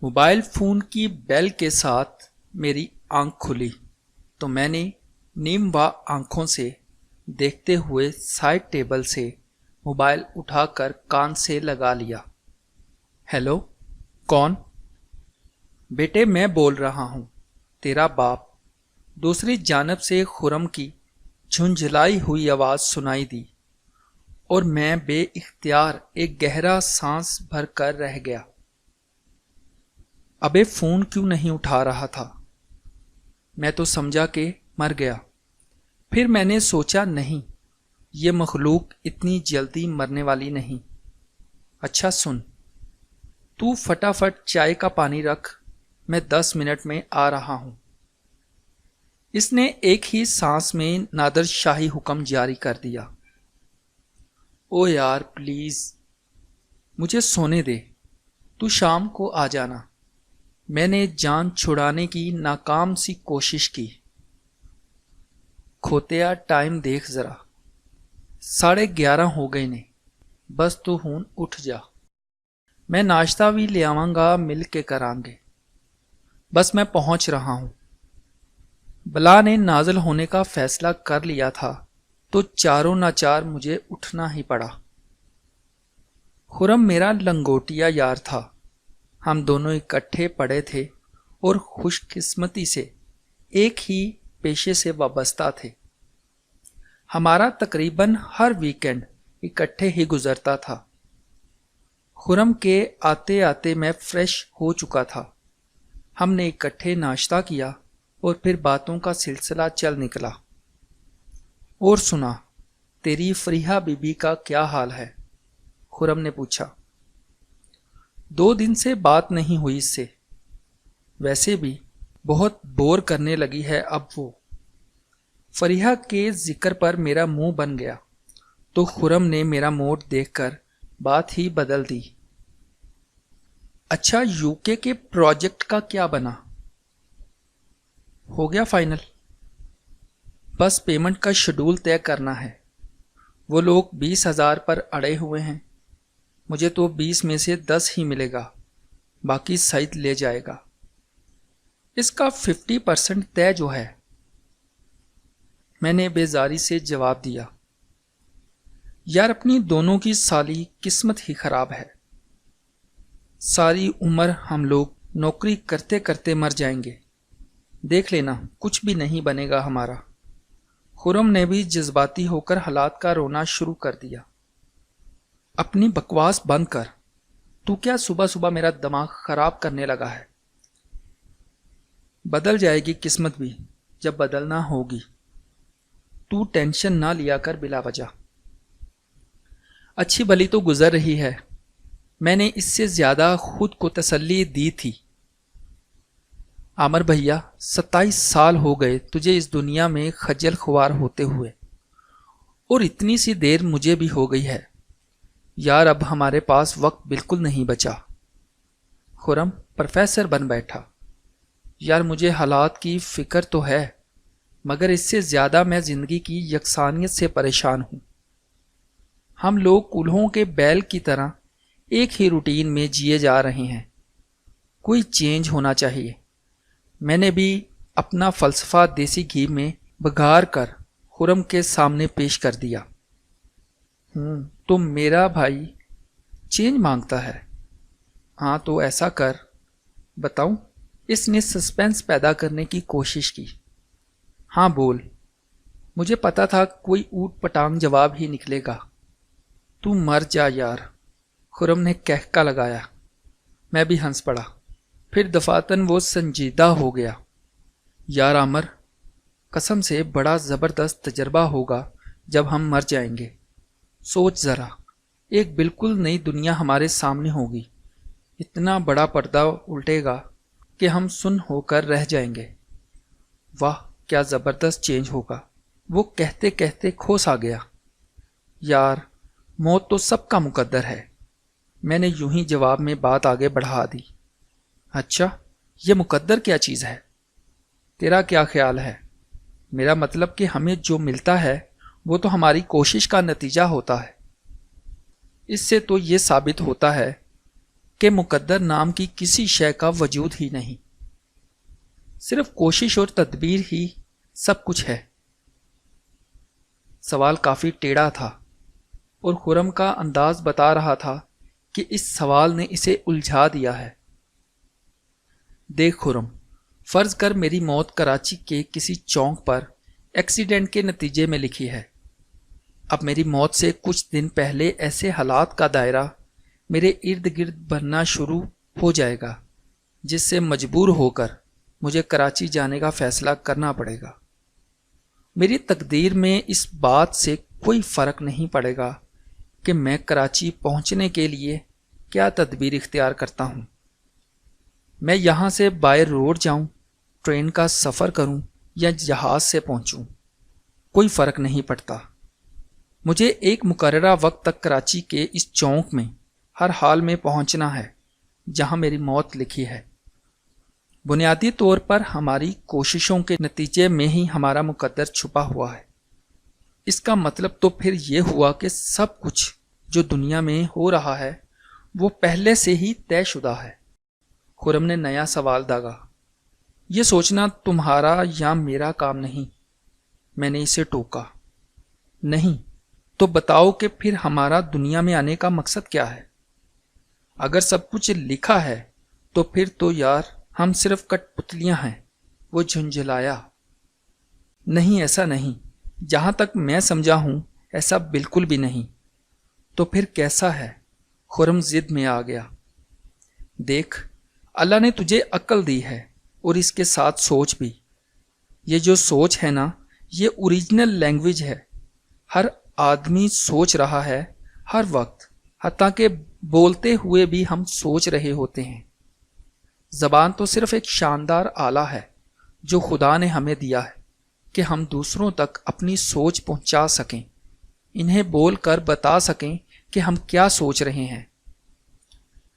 Mobile phone کی بیل کے ساتھ میری آنکھ کھلی تو میں نے نیم وا آنکھوں سے دیکھتے ہوئے سائڈ ٹیبل سے موبائل اٹھا کر کان سے لگا لیا۔ ہیلو، کون؟ بیٹے میں بول رہا ہوں، تیرا باپ۔ دوسری جانب سے خرم کی جھنجھلائی ہوئی آواز سنائی دی اور میں بے اختیار ایک گہرا سانس بھر کر رہ گیا۔ ابے فون کیوں نہیں اٹھا رہا تھا؟ میں تو سمجھا کہ مر گیا۔ پھر میں نے سوچا نہیں، یہ مخلوق اتنی جلدی مرنے والی نہیں۔ اچھا سن، تو فٹافٹ چائے کا پانی رکھ، میں 10 منٹ میں آ رہا ہوں۔ اس نے ایک ہی سانس میں نادر شاہی حکم جاری کر دیا۔ او یار پلیز مجھے سونے دے، تو شام کو آ جانا۔ میں نے جان چھڑانے کی ناکام سی کوشش کی۔ کھوتیا ٹائم دیکھ ذرا، 11:30 ہو گئے نے، بس تو ہون اٹھ جا۔ میں ناشتہ بھی لے آواں گا، مل کے کران گے۔ بس میں پہنچ رہا ہوں۔ بلا نے نازل ہونے کا فیصلہ کر لیا تھا تو چاروں ناچار مجھے اٹھنا ہی پڑا۔ خرم میرا لنگوٹیا یار تھا، ہم دونوں اکٹھے پڑے تھے اور خوش قسمتی سے ایک ہی پیشے سے وابستہ تھے۔ ہمارا تقریباً ہر ویکنڈ اکٹھے ہی گزرتا تھا۔ خرم کے آتے آتے میں فریش ہو چکا تھا۔ ہم نے اکٹھے ناشتہ کیا اور پھر باتوں کا سلسلہ چل نکلا۔ اور سنا، تیری فریحہ بی بی کا کیا حال ہے؟ خرم نے پوچھا۔ 2 دن سے بات نہیں ہوئی اس سے، ویسے بھی بہت بور کرنے لگی ہے اب وہ۔ فریحہ کے ذکر پر میرا منہ بن گیا تو خرم نے میرا موڈ دیکھ کر بات ہی بدل دی۔ اچھا UK کے پروجیکٹ کا کیا بنا؟ ہو گیا فائنل، بس پیمنٹ کا شیڈول طے کرنا ہے۔ وہ لوگ 20,000 پر اڑے ہوئے ہیں، مجھے تو 20 میں سے 10 ہی ملے گا، باقی سعید لے جائے گا۔ اس کا 50% طے جو ہے۔ میں نے بیزاری سے جواب دیا، یار اپنی دونوں کی سالی قسمت ہی خراب ہے۔ ساری عمر ہم لوگ نوکری کرتے کرتے مر جائیں گے، دیکھ لینا کچھ بھی نہیں بنے گا ہمارا۔ خرم نے بھی جذباتی ہو کر حالات کا رونا شروع کر دیا۔ اپنی بکواس بند کر، تو کیا صبح صبح میرا دماغ خراب کرنے لگا ہے؟ بدل جائے گی قسمت بھی جب بدلنا ہوگی، تو ٹینشن نہ لیا کر بلا وجہ۔ اچھی بھلی تو گزر رہی ہے، میں نے اس سے زیادہ خود کو تسلی دی تھی۔ عامر بھیا، 27 سال ہو گئے تجھے اس دنیا میں خجل خوار ہوتے ہوئے، اور اتنی سی دیر مجھے بھی ہو گئی ہے۔ یار اب ہمارے پاس وقت بالکل نہیں بچا۔ خرم پروفیسر بن بیٹھا۔ یار مجھے حالات کی فکر تو ہے، مگر اس سے زیادہ میں زندگی کی یکسانیت سے پریشان ہوں۔ ہم لوگ کولہوں کے بیل کی طرح ایک ہی روٹین میں جیے جا رہے ہیں، کوئی چینج ہونا چاہیے۔ میں نے بھی اپنا فلسفہ دیسی گھی میں بگھار کر خرم کے سامنے پیش کر دیا۔ تو میرا بھائی چینج مانگتا ہے؟ ہاں تو ایسا کر، بتاؤں؟ اس نے سسپینس پیدا کرنے کی کوشش کی۔ ہاں بول۔ مجھے پتا تھا کوئی اوٹ پٹانگ جواب ہی نکلے گا۔ تو مر جا یار، خرم نے کہکا لگایا۔ میں بھی ہنس پڑا۔ پھر دفعتاً وہ سنجیدہ ہو گیا۔ یار عامر، قسم سے بڑا زبردست تجربہ ہوگا جب ہم مر جائیں گے۔ سوچ ذرا، ایک بالکل نئی دنیا ہمارے سامنے ہوگی، اتنا بڑا پردہ الٹے گا کہ ہم سن ہو کر رہ جائیں گے۔ واہ کیا زبردست چینج ہوگا، وہ کہتے کہتے کھوس آ گیا۔ یار موت تو سب کا مقدر ہے، میں نے یوں ہی جواب میں بات آگے بڑھا دی۔ اچھا یہ مقدر کیا چیز ہے؟ تیرا کیا خیال ہے؟ میرا مطلب کہ ہمیں جو ملتا ہے وہ تو ہماری کوشش کا نتیجہ ہوتا ہے۔ اس سے تو یہ ثابت ہوتا ہے کہ مقدر نام کی کسی شے کا وجود ہی نہیں، صرف کوشش اور تدبیر ہی سب کچھ ہے۔ سوال کافی ٹیڑھا تھا اور خرم کا انداز بتا رہا تھا کہ اس سوال نے اسے الجھا دیا ہے۔ دیکھ خرم، فرض کر میری موت کراچی کے کسی چوک پر ایکسیڈنٹ کے نتیجے میں لکھی ہے۔ اب میری موت سے کچھ دن پہلے ایسے حالات کا دائرہ میرے ارد گرد بننا شروع ہو جائے گا جس سے مجبور ہو کر مجھے کراچی جانے کا فیصلہ کرنا پڑے گا۔ میری تقدیر میں اس بات سے کوئی فرق نہیں پڑے گا کہ میں کراچی پہنچنے کے لیے کیا تدبیر اختیار کرتا ہوں۔ میں یہاں سے بائی روڈ جاؤں، ٹرین کا سفر کروں یا جہاز سے پہنچوں، کوئی فرق نہیں پڑتا۔ مجھے ایک مقررہ وقت تک کراچی کے اس چوک میں ہر حال میں پہنچنا ہے جہاں میری موت لکھی ہے۔ بنیادی طور پر ہماری کوششوں کے نتیجے میں ہی ہمارا مقدر چھپا ہوا ہے۔ اس کا مطلب تو پھر یہ ہوا کہ سب کچھ جو دنیا میں ہو رہا ہے وہ پہلے سے ہی طے شدہ ہے۔ خرم نے نیا سوال داغا۔ یہ سوچنا تمہارا یا میرا کام نہیں، میں نے اسے ٹوکا۔ نہیں تو بتاؤ کہ پھر ہمارا دنیا میں آنے کا مقصد کیا ہے؟ اگر سب کچھ لکھا ہے تو پھر تو یار ہم صرف کٹ پتلیاں ہیں، وہ جھنجھلایا۔ نہیں ایسا نہیں، جہاں تک میں سمجھا ہوں ایسا بالکل بھی نہیں۔ تو پھر کیسا ہے؟ خرم ضد میں آ گیا۔ دیکھ، اللہ نے تجھے عقل دی ہے اور اس کے ساتھ سوچ بھی۔ یہ جو سوچ ہے نا، یہ اوریجنل لینگویج ہے۔ ہر آدمی سوچ رہا ہے ہر وقت، حتیٰ کہ بولتے ہوئے بھی ہم سوچ رہے ہوتے ہیں۔ زبان تو صرف ایک شاندار آلہ ہے جو خدا نے ہمیں دیا ہے کہ ہم دوسروں تک اپنی سوچ پہنچا سکیں، انہیں بول کر بتا سکیں کہ ہم کیا سوچ رہے ہیں۔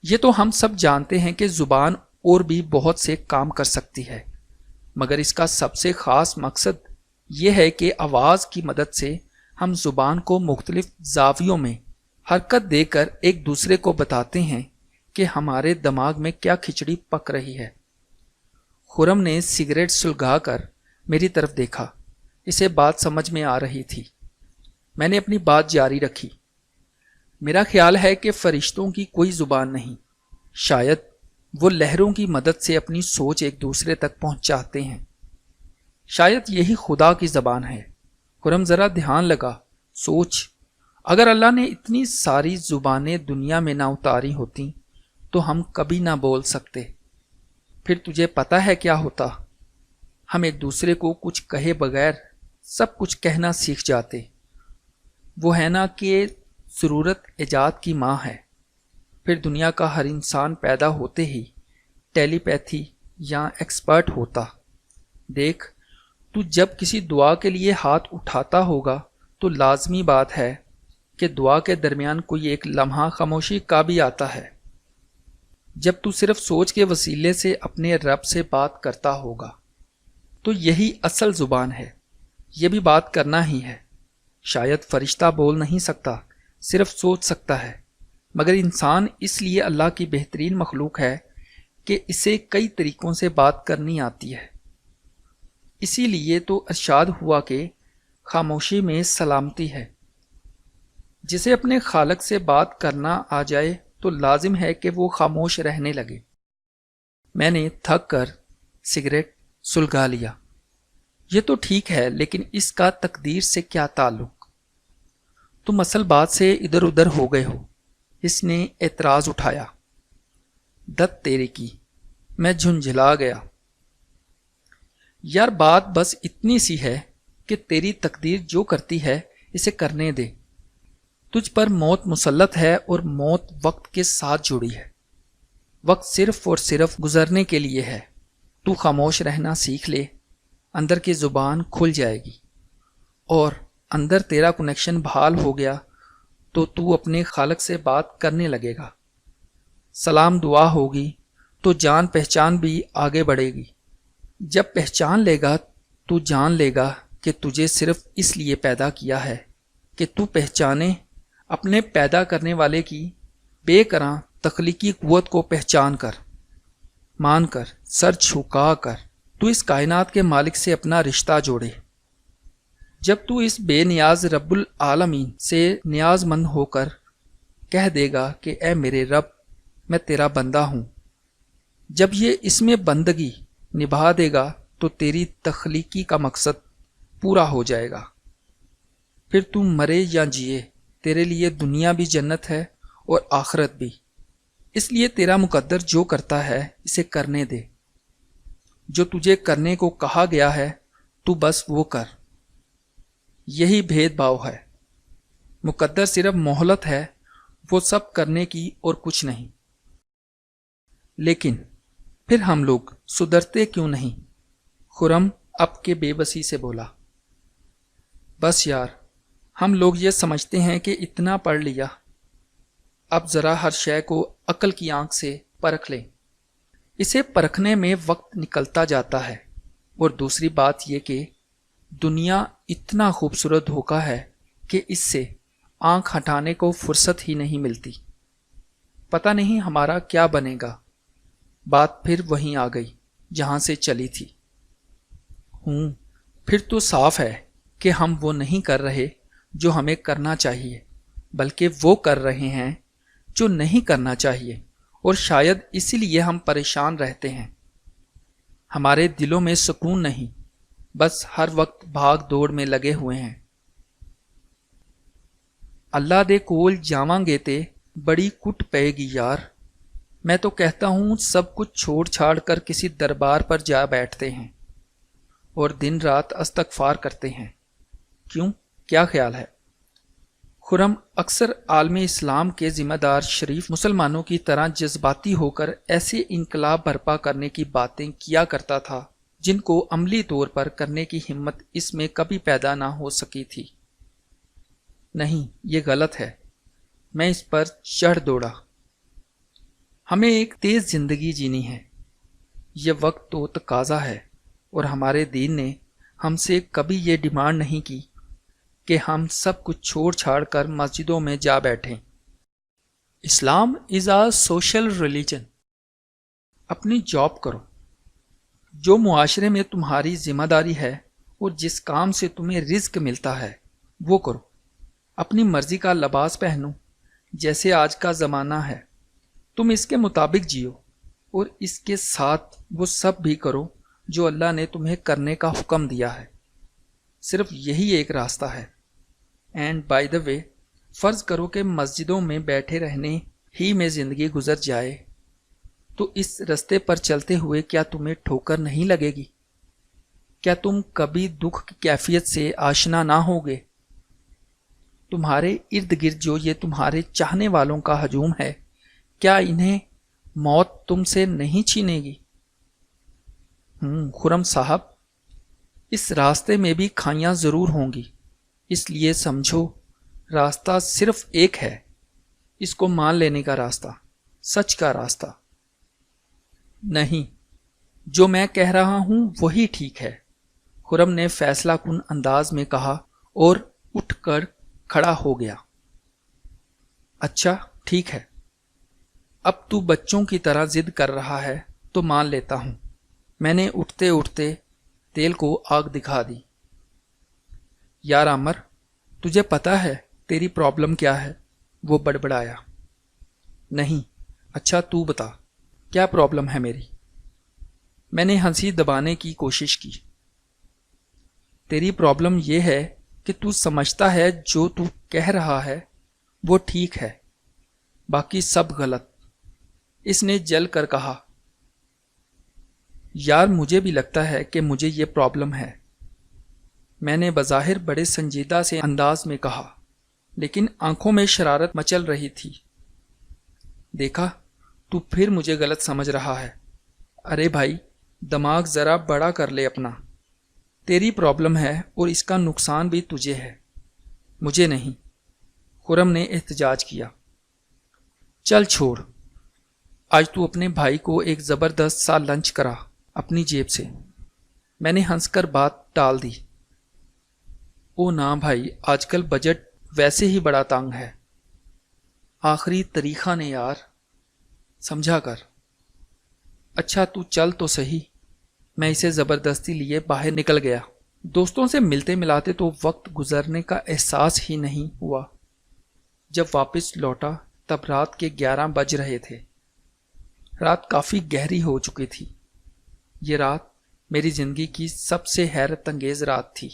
یہ تو ہم سب جانتے ہیں کہ زبان اور بھی بہت سے کام کر سکتی ہے، مگر اس کا سب سے خاص مقصد یہ ہے کہ آواز کی مدد سے ہم زبان کو مختلف زاویوں میں حرکت دے کر ایک دوسرے کو بتاتے ہیں کہ ہمارے دماغ میں کیا کھچڑی پک رہی ہے۔ خرم نے سگریٹ سلگا کر میری طرف دیکھا، اسے بات سمجھ میں آ رہی تھی۔ میں نے اپنی بات جاری رکھی۔ میرا خیال ہے کہ فرشتوں کی کوئی زبان نہیں، شاید وہ لہروں کی مدد سے اپنی سوچ ایک دوسرے تک پہنچاتے ہیں۔ شاید یہی خدا کی زبان ہے۔ خرم ذرا دھیان لگا، سوچ، اگر اللہ نے اتنی ساری زبانیں دنیا میں نہ اتاری ہوتی تو ہم کبھی نہ بول سکتے۔ پھر تجھے پتا ہے کیا ہوتا؟ ہم ایک دوسرے کو کچھ کہے بغیر سب کچھ کہنا سیکھ جاتے۔ وہ ہے نا کہ ضرورت ایجاد کی ماں ہے۔ پھر دنیا کا ہر انسان پیدا ہوتے ہی ٹیلی پیتھی یا ایکسپرٹ ہوتا۔ دیکھ، تو جب کسی دعا کے لیے ہاتھ اٹھاتا ہوگا تو لازمی بات ہے کہ دعا کے درمیان کوئی ایک لمحہ خاموشی کا بھی آتا ہے، جب تو صرف سوچ کے وسیلے سے اپنے رب سے بات کرتا ہوگا۔ تو یہی اصل زبان ہے، یہ بھی بات کرنا ہی ہے۔ شاید فرشتہ بول نہیں سکتا، صرف سوچ سکتا ہے، مگر انسان اس لیے اللہ کی بہترین مخلوق ہے کہ اسے کئی طریقوں سے بات کرنی آتی ہے۔ اسی لیے تو ارشاد ہوا کہ خاموشی میں سلامتی ہے۔ جسے اپنے خالق سے بات کرنا آ جائے تو لازم ہے کہ وہ خاموش رہنے لگے۔ میں نے تھک کر سگریٹ سلگا لیا۔ یہ تو ٹھیک ہے، لیکن اس کا تقدیر سے کیا تعلق؟ تم اصل بات سے ادھر ادھر ہو گئے ہو، اس نے اعتراض اٹھایا۔ دت تیرے کی، میں جھنجھلا گیا۔ یار بات بس اتنی سی ہے کہ تیری تقدیر جو کرتی ہے اسے کرنے دے۔ تجھ پر موت مسلط ہے اور موت وقت کے ساتھ جڑی ہے۔ وقت صرف اور صرف گزرنے کے لیے ہے۔ تو خاموش رہنا سیکھ لے، اندر کی زبان کھل جائے گی، اور اندر تیرا کنیکشن بحال ہو گیا تو تو اپنے خالق سے بات کرنے لگے گا۔ سلام دعا ہوگی تو جان پہچان بھی آگے بڑھے گی۔ جب پہچان لے گا تو جان لے گا کہ تجھے صرف اس لیے پیدا کیا ہے کہ تو پہچانے اپنے پیدا کرنے والے کی بے کراں تخلیقی قوت کو پہچان کر، مان کر، سر جھکا کر تو اس کائنات کے مالک سے اپنا رشتہ جوڑے۔ جب تو اس بے نیاز رب العالمین سے نیاز مند ہو کر کہہ دے گا کہ اے میرے رب میں تیرا بندہ ہوں، جب یہ اس میں بندگی نبھا دے گا تو تیری تخلیقی کا مقصد پورا ہو جائے گا۔ پھر تو مرے یا جیے تیرے لیے دنیا بھی جنت ہے اور آخرت بھی، اس لیے تیرا مقدر جو کرتا ہے اسے کرنے دے۔ جو تجھے کرنے کو کہا گیا ہے تو بس وہ کر۔ یہی بھید بھاؤ ہے، مقدر صرف مہلت ہے وہ سب کرنے کی اور کچھ نہیں۔ لیکن پھر ہم لوگ سدھرتے کیوں نہیں؟ خرم اب کے بے بسی سے بولا۔ بس یار، ہم لوگ یہ سمجھتے ہیں کہ اتنا پڑھ لیا، اب ذرا ہر شے کو عقل کی آنکھ سے پرکھ لیں۔ اسے پرکھنے میں وقت نکلتا جاتا ہے، اور دوسری بات یہ کہ دنیا اتنا خوبصورت دھوکہ ہے کہ اس سے آنکھ ہٹانے کو فرصت ہی نہیں ملتی۔ پتہ نہیں ہمارا کیا بنے گا۔ بات پھر وہیں آ گئی جہاں سے چلی تھی۔ پھر تو صاف ہے کہ ہم وہ نہیں کر رہے جو ہمیں کرنا چاہیے، بلکہ وہ کر رہے ہیں جو نہیں کرنا چاہیے، اور شاید اسی لیے ہم پریشان رہتے ہیں۔ ہمارے دلوں میں سکون نہیں، بس ہر وقت بھاگ دوڑ میں لگے ہوئے ہیں۔ اللہ دے کول جاواں گے تے بڑی کٹ پے گی یار۔ میں تو کہتا ہوں سب کچھ چھوڑ چھاڑ کر کسی دربار پر جا بیٹھتے ہیں اور دن رات استغفار کرتے ہیں۔ کیوں؟ کیا خیال ہے؟ خرم اکثر عالم اسلام کے ذمہ دار شریف مسلمانوں کی طرح جذباتی ہو کر ایسے انقلاب برپا کرنے کی باتیں کیا کرتا تھا جن کو عملی طور پر کرنے کی ہمت اس میں کبھی پیدا نہ ہو سکی تھی۔ نہیں، یہ غلط ہے۔ میں اس پر چڑھ دوڑا۔ ہمیں ایک تیز زندگی جینی ہے، یہ وقت تو تقاضا ہے، اور ہمارے دین نے ہم سے کبھی یہ ڈیمانڈ نہیں کی کہ ہم سب کچھ چھوڑ چھاڑ کر مسجدوں میں جا بیٹھیں۔ اسلام از اے سوشل ریلیجن۔ اپنی جاب کرو، جو معاشرے میں تمہاری ذمہ داری ہے اور جس کام سے تمہیں رزق ملتا ہے وہ کرو۔ اپنی مرضی کا لباس پہنو جیسے آج کا زمانہ ہے، تم اس کے مطابق جیو، اور اس کے ساتھ وہ سب بھی کرو جو اللہ نے تمہیں کرنے کا حکم دیا ہے۔ صرف یہی ایک راستہ ہے۔ اینڈ بائی دا وے، فرض کرو کہ مسجدوں میں بیٹھے رہنے ہی میں زندگی گزر جائے تو اس رستے پر چلتے ہوئے کیا تمہیں ٹھوکر نہیں لگے گی؟ کیا تم کبھی دکھ کی کیفیت سے آشنا نہ ہوگے؟ تمہارے ارد گرد جو یہ تمہارے چاہنے والوں کا ہجوم ہے، کیا انہیں موت تم سے نہیں چھینے گی؟ خرم صاحب، اس راستے میں بھی کھائیاں ضرور ہوں گی، اس لیے سمجھو راستہ صرف ایک ہے، اس کو مان لینے کا راستہ، سچ کا راستہ۔ نہیں، جو میں کہہ رہا ہوں وہی ٹھیک ہے، خرم نے فیصلہ کن انداز میں کہا اور اٹھ کر کھڑا ہو گیا۔ اچھا ٹھیک ہے، اب تو بچوں کی طرح ضد کر رہا ہے تو مان لیتا ہوں۔ میں نے اٹھتے اٹھتے تیل کو آگ دکھا دی۔ یار عامر، تجھے پتا ہے تیری پرابلم کیا ہے؟ وہ بڑبڑایا۔ نہیں۔ اچھا تو بتا، کیا پرابلم ہے میری؟ میں نے ہنسی دبانے کی کوشش کی۔ تیری پرابلم یہ ہے کہ تو سمجھتا ہے جو تو کہہ رہا ہے وہ ٹھیک ہے، باقی سب غلط۔ اس نے جل کر کہا۔ یار مجھے بھی لگتا ہے کہ مجھے یہ پرابلم ہے، میں نے بظاہر بڑے سنجیدہ سے انداز میں کہا، لیکن آنکھوں میں شرارت مچل رہی تھی۔ دیکھا، تو پھر مجھے غلط سمجھ رہا ہے۔ ارے بھائی، دماغ ذرا بڑا کر لے اپنا۔ تیری پرابلم ہے اور اس کا نقصان بھی تجھے ہے، مجھے نہیں۔ خرم نے احتجاج کیا۔ چل چھوڑ، آج تو اپنے بھائی کو ایک زبردست سا لنچ کرا اپنی جیب سے۔ میں نے ہنس کر بات ٹال دی۔ او نا بھائی، آج کل بجٹ ویسے ہی بڑا تنگ ہے۔ آخری طریقہ نے یار، سمجھا کر۔ اچھا تو چل تو صحیح۔ میں اسے زبردستی لیے باہر نکل گیا۔ دوستوں سے ملتے ملاتے تو وقت گزرنے کا احساس ہی نہیں ہوا۔ جب واپس لوٹا تب رات کے 11 بج رہے تھے۔ رات کافی گہری ہو چکی تھی۔ یہ رات میری زندگی کی سب سے حیرت انگیز رات تھی۔